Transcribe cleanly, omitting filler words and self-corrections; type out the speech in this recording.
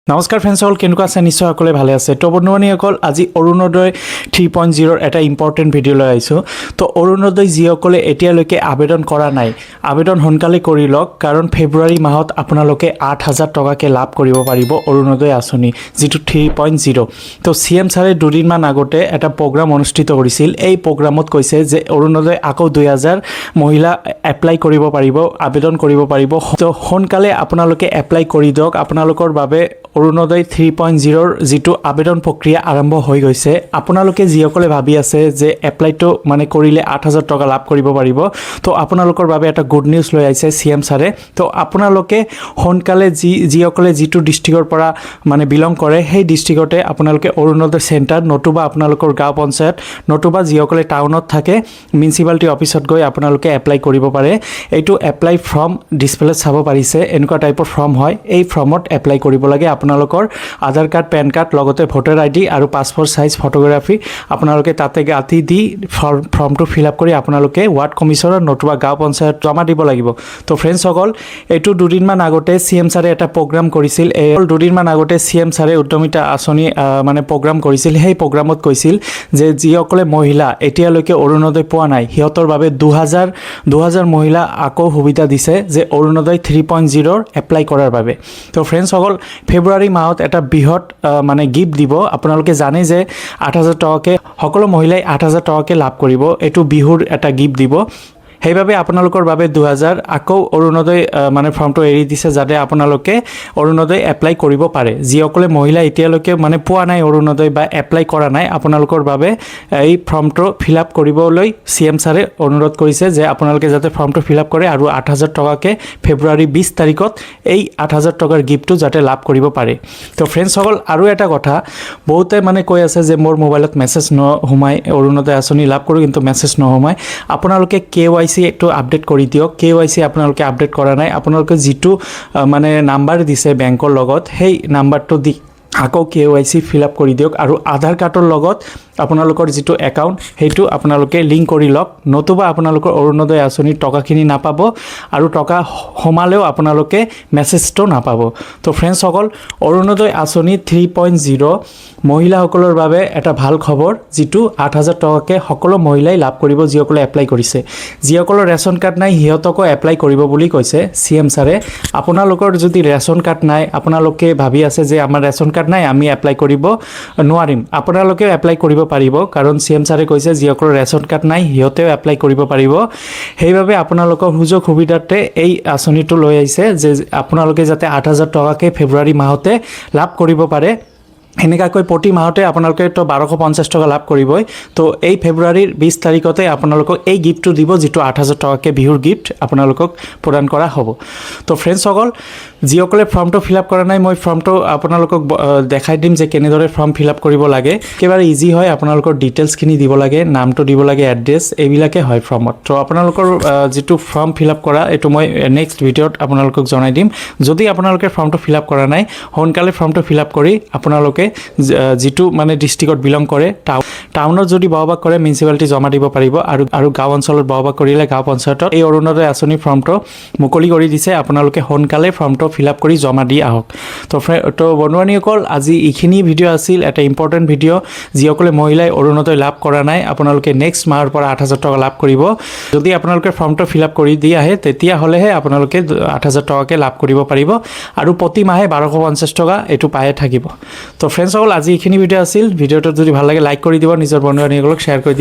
নমস্কাৰ ফ্ৰেণ্ডসকল, কেনেকুৱা আছে? নিশ্চয় সকলোৱে ভালে আছে। তো বন্ধুবান্ধৱীসকল, আজি অৰুণোদয় 3.0 এটা ইম্পৰ্টেণ্ট ভিডিঅ' লৈ আহিছোঁ। তো অৰুণোদয় যিসকলে এতিয়ালৈকে আবেদন কৰা নাই, আবেদন সোনকালে কৰি লওক, কাৰণ ফেব্ৰুৱাৰী মাহত আপোনালোকে 8,000 টকাকৈ লাভ কৰিব পাৰিব অৰুণোদয় আঁচনি, যিটো 3.0। তো CM ছাৰে দুদিনমান আগতে এটা প্ৰগ্ৰাম অনুষ্ঠিত কৰিছিল। এই প্ৰগ্ৰামত কৈছে যে অৰুণোদয় আকৌ 2,000 মহিলা এপ্লাই কৰিব পাৰিব, আবেদন কৰিব পাৰিব। তো সোনকালে আপোনালোকে এপ্লাই কৰি দিয়ক। আপোনালোকৰ বাবে অৰুণোদয় 3.0ৰ যিটো আবেদন প্ৰক্ৰিয়া আৰম্ভ হৈ গৈছে। আপোনালোকে যিসকলে ভাবি আছে যে এপ্লাইটো কৰিলে 8,000 টকা লাভ কৰিব পাৰিব, তো আপোনালোকৰ বাবে এটা গুড নিউজ লৈ আহিছে CM ছাৰে। তো আপোনালোকে সোনকালে যিসকলে যিটো ডিষ্ট্ৰিক্টৰ পৰা বিলং কৰে, সেই ডিষ্ট্ৰিক্টতে আপোনালোকে অৰুণোদয় চেণ্টাৰ, নতুবা আপোনালোকৰ গাঁও পঞ্চায়ত, নতুবা যিসকলে টাউনত থাকে মিউনিচিপালিটি অফিচত গৈ আপোনালোকে এপ্লাই কৰিব পাৰে। এইটো এপ্লাই ফৰ্ম ডিছপ্লেত চাব পাৰিছে, এনেকুৱা টাইপৰ ফৰ্ম হয়। এই ফৰ্মত এপ্লাই কৰিব লাগে। আপোনালোকৰ আধাৰ কাৰ্ড, পেন কাৰ্ড, লগতে ভোটাৰ ID আৰু পাছপোৰ্ট সাইজ ফটোগ্ৰাফি আপোনালোকে তাতে গাঁঠি দি ফৰ্মটো ফিল আপ কৰি আপোনালোকে ৱাৰ্ড কমিশ্যনাৰ নতুবা গাঁও পঞ্চায়ত জমা দিব লাগিব। তো ফ্ৰেণ্ডসকল, এইটো দুদিনমান আগতে CM ছাৰে এটা প্ৰগ্ৰাম কৰিছিল। দুদিনমান আগতে CM ছাৰে উদ্যমিতা আঁচনি প্ৰগ্ৰাম কৰিছিল। সেই প্ৰগ্ৰামত কৈছিল যে যিসকলে মহিলা এতিয়ালৈকে অৰুণোদয় পোৱা নাই, সিহঁতৰ বাবে 2,000 মহিলা আকৌ সুবিধা দিছে যে অৰুণোদয় 3.0ৰ এপ্লাই কৰাৰ বাবে। তো ফ্ৰেণ্ডসকল, ফেব্ৰুৱাৰী মাহত এটা বৃহৎ গিফ্ট দিব। আপোনালোকে জানে যে 8,000 টকাকৈ সকলো মহিলাই 8,000 টকাকৈ লাভ কৰিব। এইটো বিহুৰ এটা গিফ্ট দিব। সেইবাবে আপোনালোকৰ বাবে 2,000 আকৌ অৰুণোদয় ফৰ্মটো এৰি দিছে, যাতে আপোনালোকে অৰুণোদয় এপ্লাই কৰিব পাৰে। যিসকলে মহিলা এতিয়ালৈকে পোৱা নাই অৰুণোদয় বা এপ্লাই কৰা নাই, আপোনালোকৰ বাবে এই ফৰ্মটো ফিল আপ কৰিবলৈ CM ছাৰে অনুৰোধ কৰিছে যে আপোনালোকে যাতে ফৰ্মটো ফিল আপ কৰে আৰু 8,000 টকাকৈ ফেব্ৰুৱাৰী 20 তাৰিখত এই 8,000 টকাৰ গিফ্টটো যাতে লাভ কৰিব পাৰে। তো ফ্ৰেণ্ডসকল, আৰু এটা কথা, বহুতে কৈ আছে যে মোৰ মোবাইলত মেছেজ নোসোমায়, অৰুণোদয় আঁচনি লাভ কৰোঁ কিন্তু মেছেজ নোসোমায়। আপোনালোকে KYC এইটো আপডেট কৰি দিয়ক। KYC আপোনালোকে আপডেট কৰা নাই, আপোনালোকে যিটো নাম্বাৰ দিছে বেংকৰ লগত, সেই নাম্বাৰটো দি আকৌ KYC ফিল আপ কৰি দিয়ক। আৰু আধাৰ কাৰ্ডৰ লগত আপোনালোকৰ যিটো একাউণ্ট, সেইটো আপোনালোকে লিংক কৰি লওক, নতুবা আপোনালোকৰ অৰুণোদয় আঁচনিৰ টকাখিনি নাপাব আৰু টকা সোমালেও আপোনালোকে মেছেজটো নাপাব। তো ফ্ৰেণ্ডসকল, অৰুণোদয় আঁচনি 3.0 মহিলাসকলৰ বাবে এটা ভাল খবৰ, যিটো 8,000 টকাকৈ সকলো মহিলাই লাভ কৰিব যিসকলে এপ্লাই কৰিছে। যিসকলৰ ৰেচন কাৰ্ড নাই সিহঁতকো এপ্লাই কৰিব বুলি কৈছে CM ছাৰে। আপোনালোকৰ যদি ৰেচন কাৰ্ড নাই, আপোনালোকে ভাবি আছে যে আমাৰ ৰেচন কাৰ্ড নাই, আমি এপ্লাই কৰিব নোৱাৰিম, আপোনালোকেও এপ্লাই কৰিব পাৰিব, কাৰণ CM ছাৰে কৈছে যিসকলৰ ৰেচন কাৰ্ড নাই সিহঁতেও এপ্লাই কৰিব পাৰিব। সেইবাবে আপোনালোকৰ সুযোগ সুবিধাতে এই আঁচনিটো লৈ আহিছে যে আপোনালোকে যাতে 8,000 টকাকৈ ফেব্ৰুৱাৰী মাহতে লাভ কৰিব পাৰে। এনেকুৱাকৈ প্ৰতি মাহতে আপোনালোকে 1,250 টকা লাভ কৰিবই। তো এই ফেব্ৰুৱাৰীৰ 20 তাৰিখতে আপোনালোকক এই গিফ্টটো দিব, যিটো 8,000 টকাকৈ বিহুৰ গিফ্ট আপোনালোকক প্ৰদান কৰা হ'ব। তো ফ্ৰেণ্ডসকল, যিসকলে ফৰ্মটো ফিল আপ কৰা নাই, মই ফৰ্মটো আপোনালোকক দেখাই দিম যে কেনেদৰে ফৰ্ম ফিল আপ কৰিব লাগে। একেবাৰে ইজি হয়। আপোনালোকৰ ডিটেইলছখিনি দিব লাগে, নামটো দিব লাগে, এড্ৰেছ, এইবিলাকে হয় ফৰ্মত। তো আপোনালোকৰ যিটো ফৰ্ম ফিল আপ কৰা, এইটো মই নেক্সট ভিডিঅ'ত আপোনালোকক জনাই দিম। যদি আপোনালোকে ফৰ্মটো ফিল আপ কৰা নাই, সোনকালে ফৰ্মটো ফিল আপ কৰি আপোনালোকে যিটো ডিষ্ট্ৰিক্টত বিলং কৰে, টাউনত যদি বসবাস কৰে মিউনিচিপালিটি জমা দিব পাৰিব, আৰু গাঁও অঞ্চলত বসবাস কৰিলে গাঁও পঞ্চায়তত এই অৰুণোদয় আঁচনিৰ ফৰ্মটো মুকলি কৰি দিছে। আপোনালোকে সোনকালে ফৰ্মটো ফিল আপ কৰি জমা দি আহক। তো বন্ধুবান্ধৱীসকল, আজি এইখিনি ভিডিঅ' আছিল, এটা ইম্পৰ্টেণ্ট ভিডিঅ'। যিসকলে মহিলাই অৰুণোদয় লাভ কৰা নাই, আপোনালোকে নেক্সট মাহৰ পৰা 8,000 টকা লাভ কৰিব। যদি আপোনালোকে ফৰ্মটো ফিল আপ কৰি দি আহে, তেতিয়াহ'লেহে আপোনালোকে 8,000 টকাকৈ লাভ কৰিব পাৰিব, আৰু প্ৰতি মাহে 1,250 টকা এইটো পায়ে থাকিব। তো ফ্ৰেণ্ডসকল, আজি এইখিনি ভিডিঅ' আছিল। ভিডিঅ'টো যদি ভাল লাগে লাইক কৰি দিব, নিজৰ বন্ধু বান্ধৱীসকলক শ্বেয়াৰ কৰি দিব।